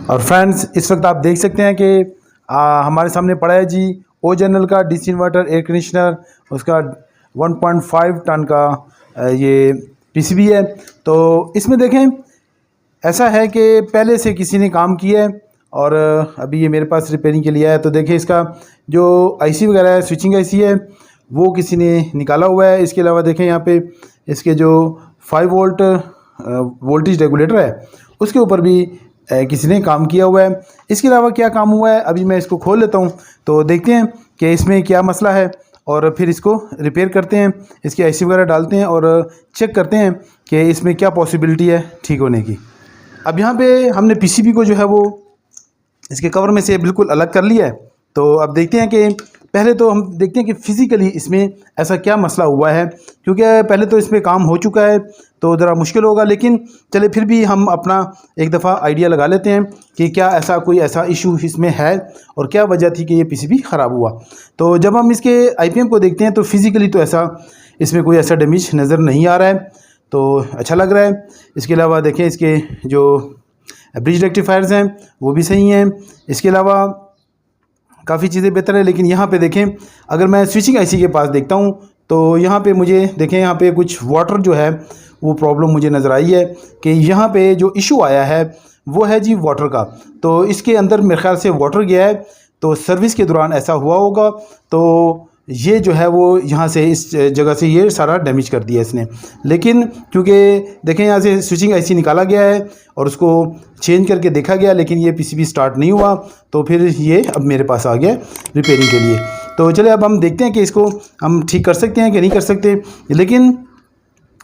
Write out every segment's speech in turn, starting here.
और फ्रेंड्स इस वक्त आप देख सकते हैं कि हमारे सामने पड़ा है जी ओरिजिनल का डीसी इन्वर्टर एयर कंडीशनर, उसका 1.5 टन का ये पीसीबी है। तो इसमें देखें ऐसा है कि पहले से किसी ने काम किया है और अभी ये मेरे पास रिपेयरिंग के लिए है। तो देखें इसका जो आईसी वगैरह है, स्विचिंग आईसी है, वो किसी ने निकाला हुआ है। इसके अलावा देखें यहाँ पे इसके जो 5 वोल्ट वोल्टेज रेगुलेटर है उसके ऊपर भी किसी ने काम किया हुआ है। इसके अलावा क्या काम हुआ है अभी मैं इसको खोल लेता हूँ तो देखते हैं कि इसमें क्या मसला है और फिर इसको रिपेयर करते हैं, इसकी आईसी वगैरह डालते हैं और चेक करते हैं कि इसमें क्या पॉसिबिलिटी है ठीक होने की। अब यहाँ पे हमने पीसीबी को जो है वो इसके कवर में से बिल्कुल अलग कर लिया है। तो अब देखते हैं कि पहले तो हम देखते हैं कि फ़िज़िकली इसमें ऐसा क्या मसला हुआ है, क्योंकि पहले तो इसमें काम हो चुका है तो ज़रा मुश्किल होगा, लेकिन चले फिर भी हम अपना एक दफ़ा आइडिया लगा लेते हैं कि क्या ऐसा कोई ऐसा इशू इसमें है और क्या वजह थी कि ये पीसीबी ख़राब हुआ। तो जब हम इसके आईपीएम को देखते हैं तो फिज़िकली तो ऐसा इसमें कोई ऐसा डैमेज नज़र नहीं आ रहा है, तो अच्छा लग रहा है। इसके अलावा देखें इसके जो ब्रिज रेक्टिफायर्स हैं वो भी सही हैं। इसके अलावा काफ़ी चीज़ें बेहतर है। लेकिन यहाँ पे देखें अगर मैं स्विचिंग आईसी के पास देखता हूँ तो यहाँ पे मुझे देखें यहाँ पे कुछ वाटर जो है वो प्रॉब्लम मुझे नज़र आई है कि यहाँ पे जो इशू आया है वो है जी वाटर का। तो इसके अंदर मेरे ख्याल से वाटर गया है, तो सर्विस के दौरान ऐसा हुआ होगा। तो ये जो है वो यहाँ से इस जगह से ये सारा डैमेज कर दिया इसने। लेकिन क्योंकि देखें यहाँ से स्विचिंग आईसी निकाला गया है और उसको चेंज करके देखा गया, लेकिन ये पीसीबी स्टार्ट नहीं हुआ, तो फिर ये अब मेरे पास आ गया रिपेयरिंग के लिए। तो चलिए अब हम देखते हैं कि इसको हम ठीक कर सकते हैं कि नहीं कर सकते। लेकिन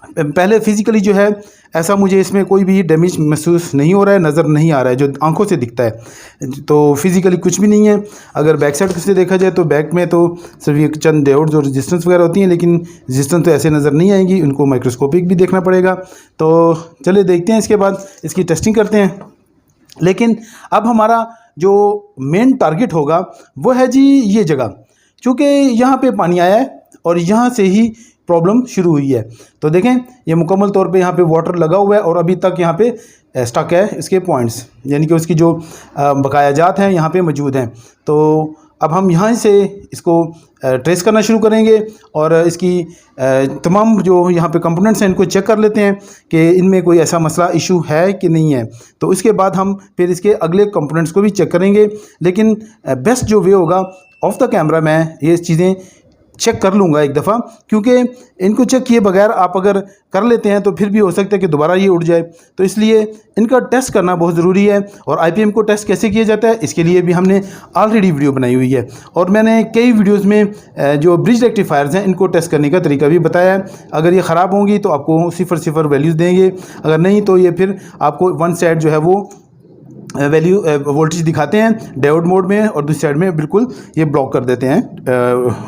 पहले फ़िज़िकली जो है ऐसा मुझे इसमें कोई भी डैमेज महसूस नहीं हो रहा है, नज़र नहीं आ रहा है जो आंखों से दिखता है। तो फिज़िकली कुछ भी नहीं है। अगर बैक साइड से देखा जाए तो बैक में तो सिर्फ ये चंद डायोड्स और रेजिस्टेंस वगैरह होती हैं, लेकिन रेजिस्टेंस तो ऐसे नज़र नहीं आएंगी, उनको माइक्रोस्कोपिक भी देखना पड़ेगा। तो चलिए देखते हैं, इसके बाद इसकी टेस्टिंग करते हैं। लेकिन अब हमारा जो मेन टारगेट होगा वो है जी ये जगह, चूँकि यहाँ पर पानी आया है और यहाँ से ही प्रॉब्लम शुरू हुई है। तो देखें ये मुकम्मल तौर पे यहाँ पे वाटर लगा हुआ है और अभी तक यहाँ पे स्टक है इसके पॉइंट्स, यानी कि उसकी जो बकाया जात हैं यहाँ पे मौजूद हैं। तो अब हम यहाँ से इसको ट्रेस करना शुरू करेंगे और इसकी तमाम जो यहाँ पे कंपोनेंट्स हैं इनको चेक कर लेते हैं कि इनमें कोई ऐसा मसला इशू है कि नहीं है। तो इसके बाद हम फिर इसके अगले कंपोनेंट्स को भी चेक करेंगे। लेकिन बेस्ट जो वे होगा ऑफ द कैमरा मैं ये चीज़ें चेक कर लूँगा एक दफ़ा, क्योंकि इनको चेक किए बगैर आप अगर कर लेते हैं तो फिर भी हो सकता है कि दोबारा ये उड़ जाए। तो इसलिए इनका टेस्ट करना बहुत ज़रूरी है। और आईपीएम को टेस्ट कैसे किया जाता है इसके लिए भी हमने ऑलरेडी वीडियो बनाई हुई है और मैंने कई वीडियोज़ में जो ब्रिज रेक्टिफायर्स हैं इनको टेस्ट करने का तरीका भी बताया है। अगर ये ख़राब होंगी तो आपको 0 वैल्यूज़ देंगे, अगर नहीं तो ये फिर आपको वन साइड जो है वो वैल्यू वोल्टेज दिखाते हैं डायोड मोड में और दूसरी साइड में बिल्कुल ये ब्लॉक कर देते हैं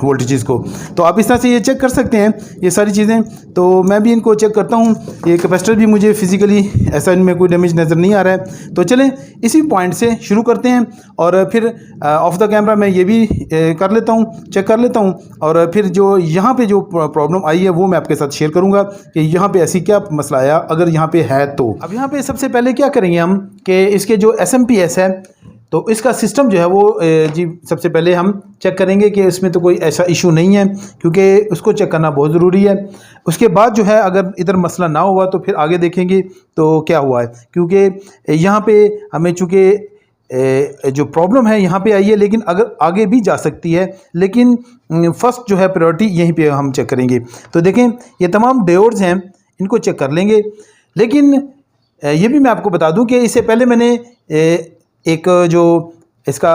वोल्टेजेस को। तो आप इस तरह से ये चेक कर सकते हैं ये सारी चीज़ें। तो मैं भी इनको चेक करता हूँ। ये कैपेसिटर भी मुझे फिज़िकली ऐसा इनमें कोई डैमेज नज़र नहीं आ रहा है। तो चलें इसी पॉइंट से शुरू करते हैं और फिर ऑफ द कैमरा मैं ये भी कर लेता हूँ, चेक कर लेता हूँ और फिर जो यहाँ पर जो प्रॉब्लम आई है वो मैं आपके साथ शेयर करूँगा कि यहाँ पर ऐसी क्या मसला आया अगर यहाँ पर है। तो अब यहाँ पर सबसे पहले क्या करेंगे हम कि इसके जो SMPS है तो इसका सिस्टम जो है वो जी सबसे पहले हम चेक करेंगे कि इसमें तो कोई ऐसा इशू नहीं है, क्योंकि उसको चेक करना बहुत ज़रूरी है। उसके बाद जो है अगर इधर मसला ना हुआ तो फिर आगे देखेंगे तो क्या हुआ है, क्योंकि यहाँ पे हमें चूँकि जो प्रॉब्लम है यहाँ पे आई है, लेकिन अगर आगे भी जा सकती है। लेकिन फर्स्ट जो है प्रायोरिटी यहीं पे हम चेक करेंगे। तो देखें ये तमाम डायोड्स हैं इनको चेक कर लेंगे। लेकिन ये भी मैं आपको बता दूं कि इससे पहले मैंने एक जो इसका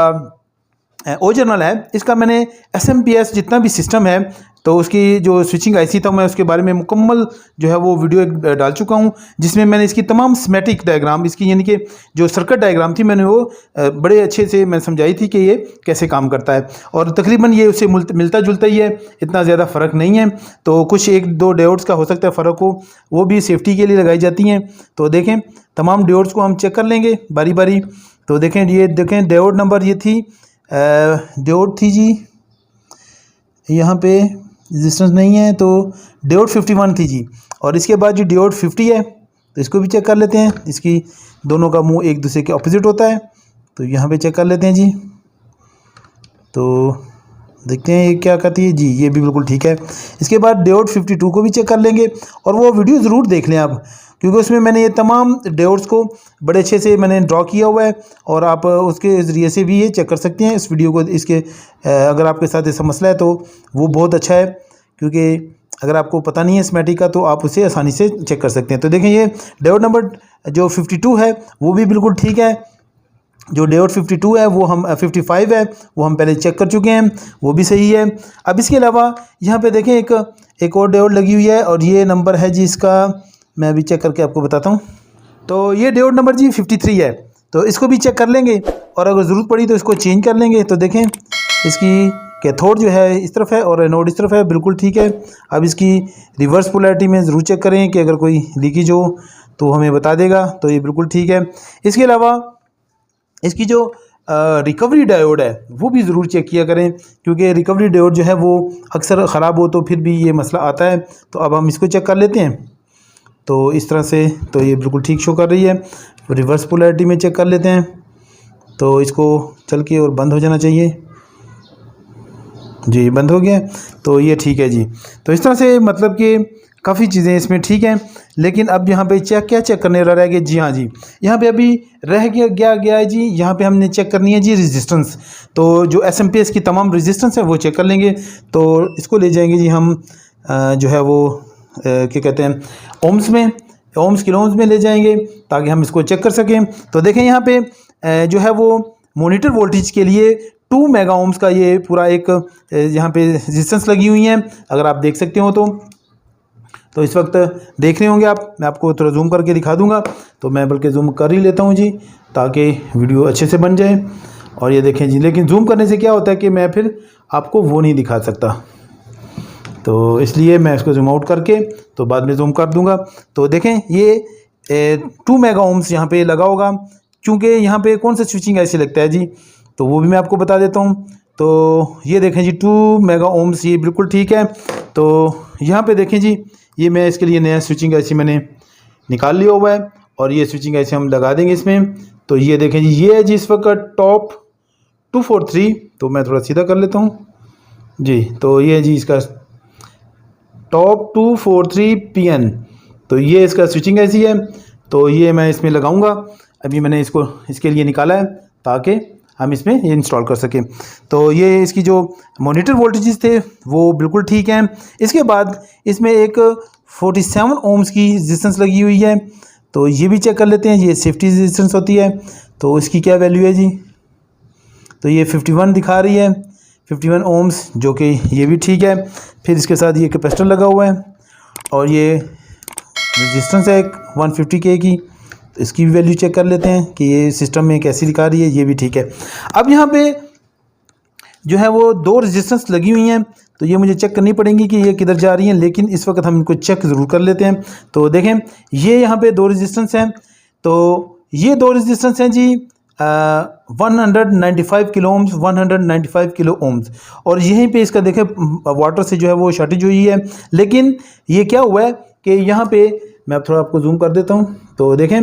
ओरिजिनल है इसका मैंने SMPS जितना भी सिस्टम है तो उसकी जो स्विचिंग आईसी था मैं उसके बारे में मुकम्मल जो है वो वीडियो एक डाल चुका हूँ, जिसमें मैंने इसकी तमाम स्कीमेटिक डायग्राम इसकी यानी कि जो सर्किट डायग्राम थी मैंने वो बड़े अच्छे से मैं समझाई थी कि ये कैसे काम करता है। और तकरीबन ये उससे मिलता जुलता ही है, इतना ज़्यादा फ़र्क नहीं है। तो कुछ 1-2 डायोड्स का हो सकता है फ़र्क हो, वो भी सेफ्टी के लिए लगाई जाती हैं। तो देखें तमाम डायोड्स को हम चेक कर लेंगे बारी बारी। तो देखें ये देखें डायोड नंबर ये थी डायोड थी जी, यहाँ पे रेजिस्टेंस नहीं है तो डायोड 51 थी जी। और इसके बाद जो डायोड 50 है तो इसको भी चेक कर लेते हैं। इसकी दोनों का मुंह एक दूसरे के ऑपोजिट होता है। तो यहाँ पे चेक कर लेते हैं जी। तो देखते हैं ये क्या कहती है जी, ये भी बिल्कुल ठीक है। इसके बाद डायोड 52 को भी चेक कर लेंगे, और वो वीडियो ज़रूर देख लें आप, क्योंकि उसमें मैंने ये तमाम डायोड्स को बड़े अच्छे से मैंने ड्रॉ किया हुआ है, और आप उसके ज़रिए से भी ये चेक कर सकते हैं इस वीडियो को। इसके अगर आपके साथ ऐसा मसला है तो वो बहुत अच्छा है, क्योंकि अगर आपको पता नहीं है स्कीमेटिक का तो आप उसे आसानी से चेक कर सकते हैं। तो देखें, ये डायोड नंबर जो 52 है वो भी बिल्कुल ठीक है। जो डायोड 52 है वो हम 55 है वो हम पहले चेक कर चुके हैं, वो भी सही है। अब इसके अलावा यहाँ पे देखें एक और डायोड लगी हुई है, और ये नंबर है जी इसका, मैं अभी चेक करके आपको बताता हूँ। तो ये डायोड नंबर जी 53 है, तो इसको भी चेक कर लेंगे, और अगर ज़रूरत पड़ी तो इसको चेंज कर लेंगे। तो देखें, इसकी कैथोड जो है इस तरफ है और एनोड इस तरफ है, बिल्कुल ठीक है। अब इसकी रिवर्स पोलैरिटी में ज़रूर चेक करें कि अगर कोई लीकेज हो तो हमें बता देगा, तो ये बिल्कुल ठीक है। इसके अलावा इसकी जो रिकवरी डायोड है वो भी ज़रूर चेक किया करें, क्योंकि रिकवरी डायोड जो है वो अक्सर ख़राब हो तो फिर भी ये मसला आता है। तो अब हम इसको चेक कर लेते हैं। तो इस तरह से तो ये बिल्कुल ठीक शो कर रही है। रिवर्स पोलैरिटी में चेक कर लेते हैं, तो इसको चल के और बंद हो जाना चाहिए जी, बंद हो गया। तो ये ठीक है जी। तो इस तरह से मतलब कि काफ़ी चीज़ें इसमें ठीक हैं, लेकिन अब यहाँ पे क्या चेक करने रह गया जी। हाँ जी, यहाँ पे अभी रह गया है जी, यहाँ पे हमने चेक करनी है जी रेजिस्टेंस। तो जो एसएमपीएस की तमाम रेजिस्टेंस है वो चेक कर लेंगे। तो इसको ले जाएंगे जी हम जो है वो क्या कहते हैं ओम्स में, ओम्स किलो ओम्स में ले जाएंगे, ताकि हम इसको चेक कर सकें। तो देखें यहाँ पे जो है वो मॉनिटर वोल्टेज के लिए 2 मेगा ओम्स का ये पूरा एक यहाँ पे रेजिस्टेंस लगी हुई है, अगर आप देख सकते हो तो इस वक्त देख रहे होंगे आप। मैं आपको थोड़ा जूम करके दिखा दूंगा, तो मैं बल्कि जूम कर ही लेता हूँ जी, ताकि वीडियो अच्छे से बन जाए। और ये देखें जी, लेकिन जूम करने से क्या होता है कि मैं फिर आपको वो नहीं दिखा सकता, तो इसलिए मैं इसको जूम आउट करके तो बाद में जूम कर दूंगा। तो देखें, ये 2 मेगा ओम्स यहाँ पे लगा होगा, क्योंकि यहाँ पे कौन सा स्विचिंग ऐसे लगता है जी, तो वो भी मैं आपको बता देता हूँ। तो ये देखें जी 2 मेगा ओम्स, ये बिल्कुल ठीक है। तो यहाँ पे देखें जी, ये मैं इसके लिए नया स्विचिंग ऐसे मैंने निकाल लिया हुआ है, और ये स्विचिंग ऐसे हम लगा देंगे इसमें। तो ये देखें जी, ये है जी इस वक्त टॉप 243, तो मैं थोड़ा सीधा कर लेता हूँ जी। तो ये जी इसका टॉप 243 PN, तो ये इसका स्विचिंग ऐसी है। तो ये मैं इसमें लगाऊंगा, अभी मैंने इसको इसके लिए निकाला है ताकि हम इसमें ये इंस्टॉल कर सकें। तो ये इसकी जो मॉनिटर वोल्टेजेस थे वो बिल्कुल ठीक हैं। इसके बाद इसमें एक 47 ओम्स की रेजिस्टेंस लगी हुई है, तो ये भी चेक कर लेते हैं। ये सेफ्टी रेजिस्टेंस होती है, तो इसकी क्या वैल्यू है जी, तो ये 51 दिखा रही है, 51 ओम्स, जो कि ये भी ठीक है। फिर इसके साथ ये कैपेसिटर लगा हुआ है, और ये रेजिस्टेंस है एक 150K की, तो इसकी भी वैल्यू चेक कर लेते हैं कि ये सिस्टम में कैसी दिखा रही है, ये भी ठीक है। अब यहाँ पे जो है वो 2 रेजिस्टेंस लगी हुई हैं, तो ये मुझे चेक करनी पड़ेंगी कि ये किधर जा रही हैं, लेकिन इस वक्त हम इनको चेक ज़रूर कर लेते हैं। तो देखें, ये यहाँ पे 2 रेजिस्टेंस हैं, तो ये 2 रेजिस्टेंस हैं जी 195 किलो ओम्स, 195 किलो ओम्स, और यहीं पे इसका देखें वाटर से जो है वो शॉर्टेज हुई है। लेकिन ये क्या हुआ है कि यहाँ पे मैं अब थोड़ा आपको जूम कर देता हूँ, तो देखें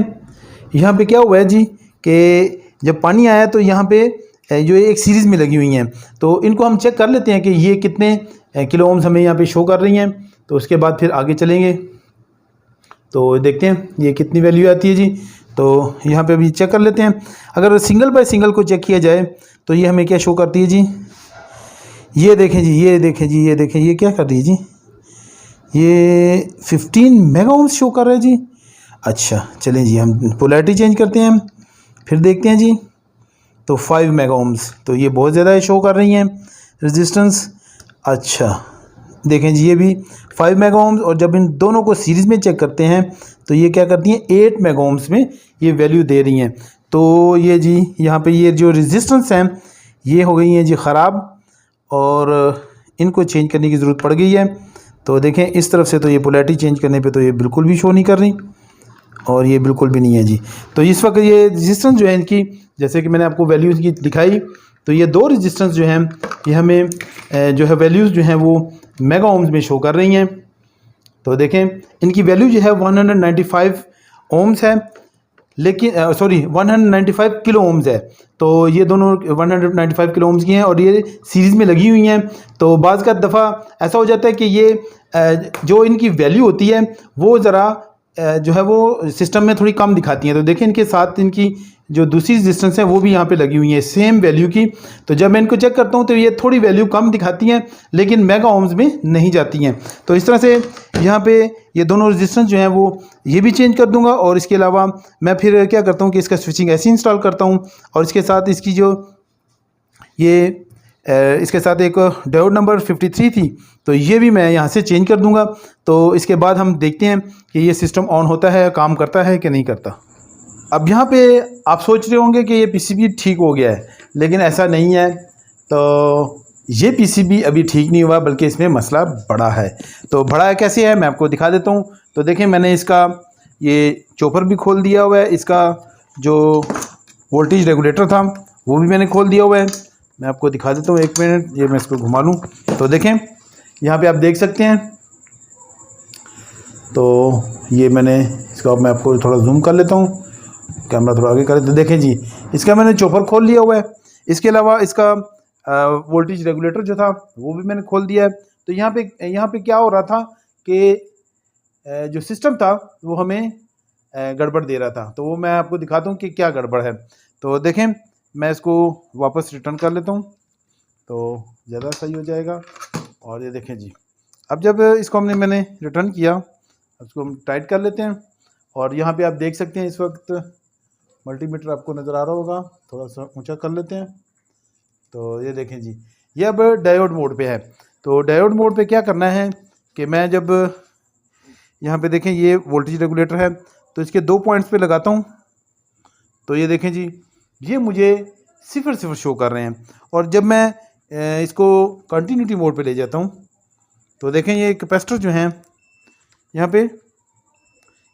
यहाँ पे क्या हुआ है जी कि जब पानी आया तो यहाँ पे जो एक सीरीज़ में लगी हुई हैं, तो इनको हम चेक कर लेते हैं कि ये कितने किलो ओम्स हमें यहाँ पे शो कर रही हैं। तो उसके बाद फिर आगे चलेंगे, तो देखते हैं ये कितनी वैल्यू आती है जी। तो यहाँ पे अभी चेक कर लेते हैं। अगर सिंगल बाय सिंगल को चेक किया जाए तो ये हमें क्या शो करती है जी, ये देखें जी, ये देखें जी, ये देखें, ये क्या कर रही है जी, ये 15 मेगा ओम्स शो कर रहा है जी। अच्छा चलें जी, हम पोलैरिटी चेंज करते हैं, फिर देखते हैं जी। तो 5 मेगा ओम्स, तो ये बहुत ज़्यादा शो कर रही हैं रेजिस्टेंस। अच्छा देखें जी, ये भी 5 मेगा ओम्स, और जब इन दोनों को सीरीज़ में चेक करते हैं तो ये क्या करती हैं 8 मेगा ओम्स में ये वैल्यू दे रही हैं। तो ये जी यहाँ पे ये जो रेजिस्टेंस हैं ये हो गई हैं जी ख़राब, और इनको चेंज करने की ज़रूरत पड़ गई है। तो देखें इस तरफ से तो ये पोलैरिटी चेंज करने पे तो ये बिल्कुल भी शो नहीं कर रही, और ये बिल्कुल भी नहीं है जी। तो इस वक्त ये रेजिस्टेंस जो है इनकी, जैसे कि मैंने आपको वैल्यूज़ की दिखाई, तो ये 2 रेजिस्टेंस जो हैं ये हमें जो है वैल्यूज़ जो हैं वो मेगा ओम्स में शो कर रही हैं। तो देखें इनकी वैल्यू जो है 195 ओम्स है, लेकिन सॉरी 195 किलो ओम्स है। तो ये दोनों 195 किलो ओम्स की हैं और ये सीरीज़ में लगी हुई हैं। तो बाज़ का दफ़ा ऐसा हो जाता है कि ये जो इनकी वैल्यू होती है वो ज़रा जो है वो सिस्टम में थोड़ी कम दिखाती हैं। तो देखें इनके साथ इनकी जो दूसरी रेजिस्टेंस है वो भी यहाँ पे लगी हुई है सेम वैल्यू की। तो जब मैं इनको चेक करता हूँ तो ये थोड़ी वैल्यू कम दिखाती हैं लेकिन मेगा ओम्स में नहीं जाती हैं। तो इस तरह से यहाँ पे ये दोनों रेजिस्टेंस जो हैं वो ये भी चेंज कर दूंगा। और इसके अलावा मैं फिर क्या करता हूँ कि इसका स्विचिंग ऐसे इंस्टॉल करता हूँ और इसके साथ इसकी जो ये इसके साथ एक डायोड नंबर 53 थी तो ये भी मैं यहाँ से चेंज कर दूंगा। तो इसके बाद हम देखते हैं कि ये सिस्टम ऑन होता है, काम करता है कि नहीं करता। अब यहाँ पे आप सोच रहे होंगे कि ये पीसीबी ठीक हो गया है, लेकिन ऐसा नहीं है। तो ये पीसीबी अभी ठीक नहीं हुआ बल्कि इसमें मसला बड़ा है। तो बड़ा कैसे है मैं आपको दिखा देता हूँ। तो देखें मैंने इसका ये चॉपर भी खोल दिया हुआ है, इसका जो वोल्टेज रेगुलेटर था वो भी मैंने खोल दिया हुआ है। मैं आपको दिखा देता हूँ, 1 मिनट, ये मैं इसको घुमा लूँ। तो देखें यहाँ पे आप देख सकते हैं। तो ये मैंने इसका मैं आपको थोड़ा जूम कर लेता हूँ, कैमरा थोड़ा आगे करें। तो देखें जी इसका मैंने चॉपर खोल लिया हुआ है। इसके अलावा इसका वोल्टेज रेगुलेटर जो था वो भी मैंने खोल दिया है। तो यहाँ पे क्या हो रहा था कि जो सिस्टम था वो हमें गड़बड़ दे रहा था। तो वो मैं आपको दिखाता हूँ कि क्या गड़बड़ है। तो देखें मैं इसको वापस रिटर्न कर लेता हूँ तो ज़्यादा सही हो जाएगा। और ये देखें जी अब जब इसको मैंने रिटर्न किया, उसको हम टाइट कर लेते हैं। और यहाँ पे आप देख सकते हैं इस वक्त मल्टीमीटर आपको नज़र आ रहा होगा, थोड़ा सा ऊंचा कर लेते हैं। तो ये देखें जी ये अब डायोड मोड पे है। तो डायोड मोड पे क्या करना है कि मैं जब यहाँ पे देखें ये वोल्टेज रेगुलेटर है तो इसके 2 पॉइंट्स पे लगाता हूँ। तो ये देखें जी ये मुझे 0 शो कर रहे हैं। और जब मैं इसको कंटिन्यूटी मोड पे ले जाता हूँ तो देखें ये कैपेसिटर जो हैं यहाँ पे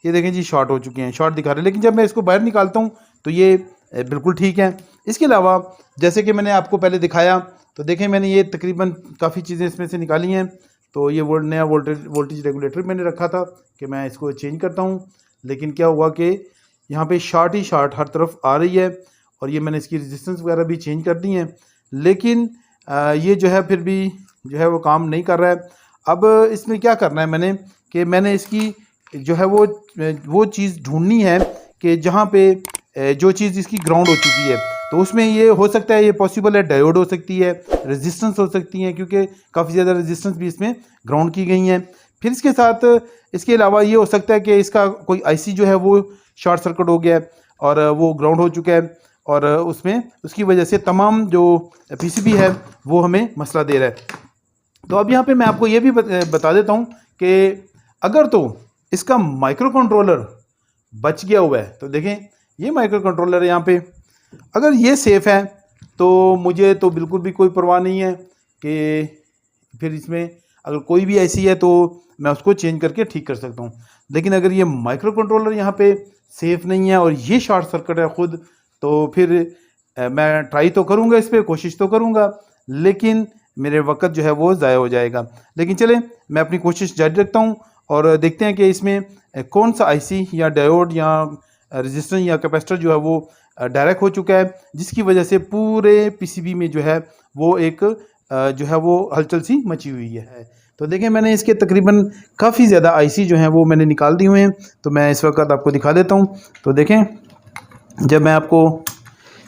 ये देखें जी शॉर्ट हो चुके हैं, शॉर्ट दिखा रहे हैं। लेकिन जब मैं इसको बाहर निकालता हूँ तो ये बिल्कुल ठीक है। इसके अलावा जैसे कि मैंने आपको पहले दिखाया तो देखें मैंने ये तकरीबन काफ़ी चीज़ें इसमें से निकाली हैं। तो ये नया वोल्टेज रेगुलेटर मैंने रखा था कि मैं इसको चेंज करता हूँ, लेकिन क्या हुआ कि यहाँ पे शॉर्ट ही शॉर्ट हर तरफ आ रही है। और ये मैंने इसकी रेजिस्टेंस वगैरह भी चेंज कर दी हैं, लेकिन ये जो है फिर भी जो है वो काम नहीं कर रहा है। अब इसमें क्या करना है मैंने इसकी जो है वो चीज़ ढूंढनी है कि जहाँ पे जो चीज़ इसकी ग्राउंड हो चुकी है। तो उसमें ये हो सकता है, ये पॉसिबल है, डायोड हो सकती है, रेजिस्टेंस हो सकती है, क्योंकि काफ़ी ज़्यादा रेजिस्टेंस भी इसमें ग्राउंड की गई हैं। फिर इसके साथ इसके अलावा ये हो सकता है कि इसका कोई आईसी जो है वो शॉर्ट सर्किट हो गया है और वो ग्राउंड हो चुका है और उसमें उसकी वजह से तमाम जो पीसीबी है वो हमें मसला दे रहा है। तो अब यहाँ पे मैं आपको ये भी बता देता हूँ कि अगर तो इसका माइक्रो कंट्रोलर बच गया हुआ है तो देखें ये माइक्रो कंट्रोलर है यहाँ पे, अगर ये सेफ़ है तो मुझे तो बिल्कुल भी कोई परवाह नहीं है कि फिर इसमें अगर कोई भी ऐसी है तो मैं उसको चेंज करके ठीक कर सकता हूँ। लेकिन अगर ये माइक्रो कंट्रोलर यहाँ पे सेफ़ नहीं है और ये शॉर्ट सर्किट है ख़ुद, तो फिर मैं ट्राई तो करूँगा, इस पर कोशिश तो करूँगा, लेकिन मेरे वक्त जो है वो ज़ाया हो जाएगा। लेकिन चले मैं अपनी कोशिश जारी रखता हूँ और देखते हैं कि इसमें कौन सा आईसी या डायोड या रेजिस्टर या कैपेसिटर जो है वो डायरेक्ट हो चुका है, जिसकी वजह से पूरे पीसीबी में जो है वो एक जो है वो हलचल सी मची हुई है। तो देखें मैंने इसके तकरीबन काफ़ी ज़्यादा आईसी जो हैं वो मैंने निकाल दी हुए हैं। तो मैं इस वक्त आपको दिखा देता हूँ। तो देखें जब मैं आपको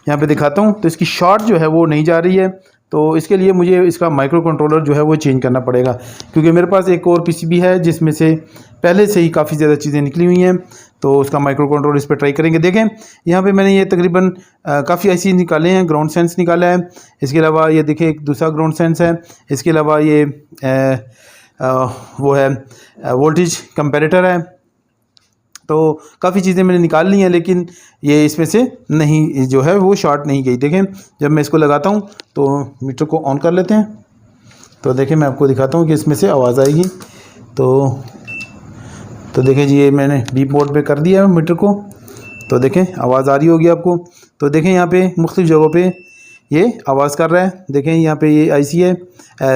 यहाँ पे दिखाता हूँ तो इसकी शॉर्ट जो है वो नहीं जा रही है। तो इसके लिए मुझे इसका माइक्रो कंट्रोलर जो है वो चेंज करना पड़ेगा, क्योंकि मेरे पास एक और पीसीबी है जिसमें से पहले से ही काफ़ी ज़्यादा चीज़ें निकली हुई हैं। तो उसका माइक्रो कंट्रोलर इस पर ट्राई करेंगे। देखें यहाँ पे मैंने ये तकरीबन काफ़ी आईसी निकाले हैं, ग्राउंड सेंस निकाला है। इसके अलावा ये देखें एक दूसरा ग्राउंड सेंस है। इसके अलावा ये वो है वोल्टेज कंपेरेटर है। तो काफ़ी चीज़ें मैंने निकाल ली हैं, लेकिन ये इसमें से नहीं जो है वो शॉर्ट नहीं गई। देखें जब मैं इसको लगाता हूँ तो मीटर को ऑन कर लेते हैं। तो देखें मैं आपको दिखाता हूँ कि इसमें से आवाज़ आएगी। तो देखें जी ये मैंने बीप मोड पे कर दिया है मीटर को। तो देखें आवाज़ आ रही होगी आपको। तो देखें यहाँ पे मुख्तलिफ़ जगहों पे ये आवाज़ कर रहा है। देखें यहाँ पे ये आईसी है,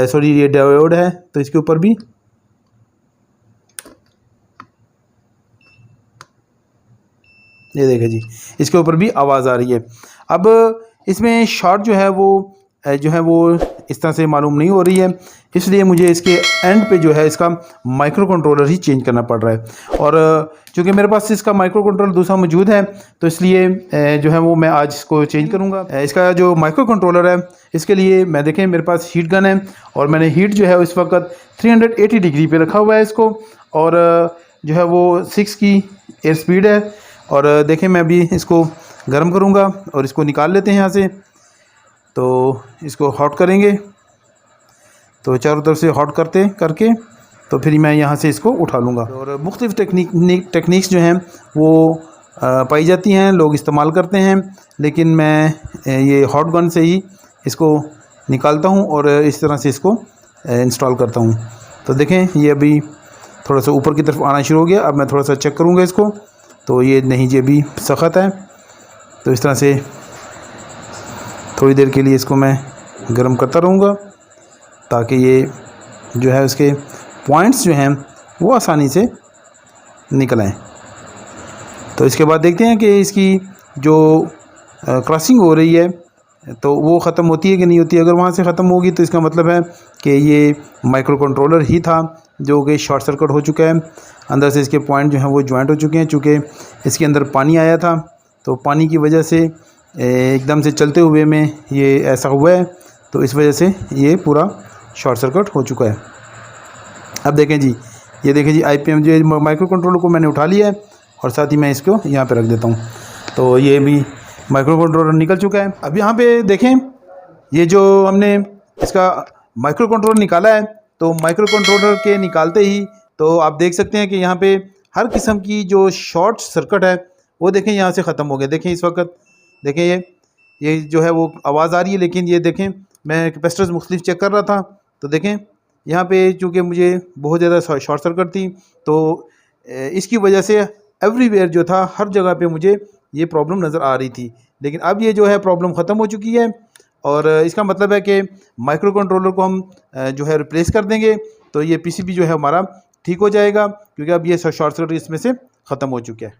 सॉरी ये डायोड है, तो इसके ऊपर भी ये देखें जी, इसके ऊपर भी आवाज़ आ रही है। अब इसमें शॉर्ट जो है वो इस तरह से मालूम नहीं हो रही है, इसलिए मुझे इसके एंड पे जो है इसका माइक्रो कंट्रोलर ही चेंज करना पड़ रहा है। और चूँकि मेरे पास इसका माइक्रो कंट्रोलर दूसरा मौजूद है, तो इसलिए जो है वो मैं आज इसको चेंज करूँगा। इसका जो माइक्रो कंट्रोलर है, इसके लिए मैं देखें मेरे पास हीट गन है, और मैंने हीट जो है इस वक्त 380 डिग्री पे रखा हुआ है इसको, और जो है वो 6 की एयर स्पीड है। और देखें मैं अभी इसको गर्म करूँगा और इसको निकाल लेते हैं यहाँ से। तो इसको हॉट करेंगे, तो चारों तरफ से हॉट करके तो फिर मैं यहाँ से इसको उठा लूँगा। और मुख्तलिफ़ टेक्निक्स जो हैं वो पाई जाती हैं, लोग इस्तेमाल करते हैं, लेकिन मैं ये हॉट गन से ही इसको निकालता हूँ और इस तरह से इसको इंस्टॉल करता हूँ। तो देखें ये अभी थोड़ा सा ऊपर की तरफ आना शुरू हो गया। अब मैं थोड़ा सा चेक करूँगा इसको, तो ये नहीं जी अभी सख्त है। तो इस तरह से थोड़ी देर के लिए इसको मैं गर्म करता रहूँगा, ताकि ये जो है उसके पॉइंट्स जो हैं वो आसानी से निकल आएँ। तो इसके बाद देखते हैं कि इसकी जो क्रॉसिंग हो रही है तो वो ख़त्म होती है कि नहीं होती है। अगर वहाँ से ख़त्म होगी तो इसका मतलब है कि ये माइक्रो कंट्रोलर ही था जो कि शॉर्ट सर्किट हो चुका है। अंदर से इसके पॉइंट जो हैं वो जॉइंट हो चुके हैं। चूँकि इसके अंदर पानी आया था, तो पानी की वजह से एकदम से चलते हुए में ये ऐसा हुआ है, तो इस वजह से ये पूरा शॉर्ट सर्किट हो चुका है। अब देखें जी, ये देखें जी IPM जो माइक्रो कंट्रोलर को मैंने उठा लिया है, और साथ ही मैं इसको यहाँ पे रख देता हूँ। तो ये भी माइक्रो कंट्रोलर निकल चुका है। अब यहाँ पे देखें, ये जो हमने इसका माइक्रो कंट्रोलर निकाला है, तो माइक्रो कंट्रोलर के निकालते ही तो आप देख सकते हैं कि यहाँ पे हर किस्म की जो शॉर्ट सर्किट है वो देखें यहाँ से ख़त्म हो गया। देखें इस वक्त देखें ये जो है वो आवाज़ आ रही है, लेकिन ये देखें मैं कैपेसिटर्स मुख्तलिफ चेक कर रहा था, तो देखें यहाँ पे चूँकि मुझे बहुत ज़्यादा शॉर्ट सर्किट थी, तो इसकी वजह से एवरीवेयर जो था हर जगह पे मुझे ये प्रॉब्लम नज़र आ रही थी। लेकिन अब ये जो है प्रॉब्लम ख़त्म हो चुकी है, और इसका मतलब है कि माइक्रो कंट्रोलर को हम जो है रिप्लेस कर देंगे, तो ये PCB जो है हमारा ठीक हो जाएगा, क्योंकि अब ये शॉर्ट सर्किट इसमें से ख़त्म हो चुका है।